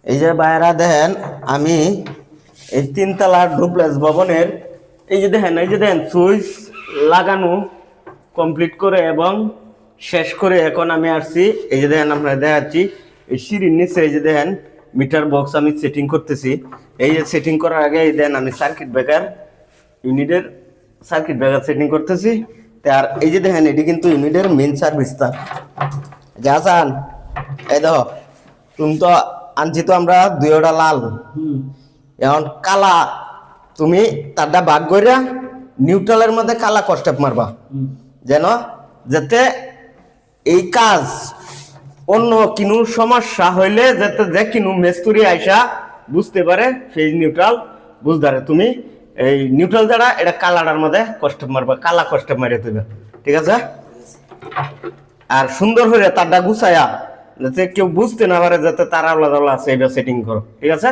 এই যে বাইরা দেখেন আমি এই তিনতলার ডুপ্লেক্স ভবনের এই যে দেখেন সুইচ লাগানো কমপ্লিট করে এবং শেষ করে এখন আমি আসছি। এই যে দেখেন আপনারা দেখাচ্ছি এই সিঁড়ির নিচে এই যে দেখেন মিটার বক্স আমি সেটিং করতেছি। এই যে সেটিং করার আগে এই দেন আমি সার্কিট ব্রেকার ইউনিটের সার্কিট ব্রেকার সেটিং করতেছি। আর এই যে দেখেন এটি কিন্তু ইউনিটের মেন সার্ভিস তার যে আসান এই দেখো তুমি তো আনছি তো আমরা দুইটা লাল এখন কালা তুমি তারটা ভাগ কইরা নিউট্রালের মধ্যে কালা কষ্টেপ মারবা যেন যাতে এই কাজ অন্য কিনু সমস্যা হইলে যাতে যে কিনু মেস্তুরি আইসা বুঝতে পারে সেই নিউট্রাল বুঝদারে তুমি এই নিউট্রাল দ্বারা এটা কালাটার মধ্যে কষ্টেপ মারবা কালা কষ্টেপ মারিয়ে দেবে ঠিক আছে। আর সুন্দর হয়ে তারটা গুছায়া যাতে কেউ বুঝতে না পারে যাতে তার আলাদা আছে এটা সেটিং করো ঠিক আছে।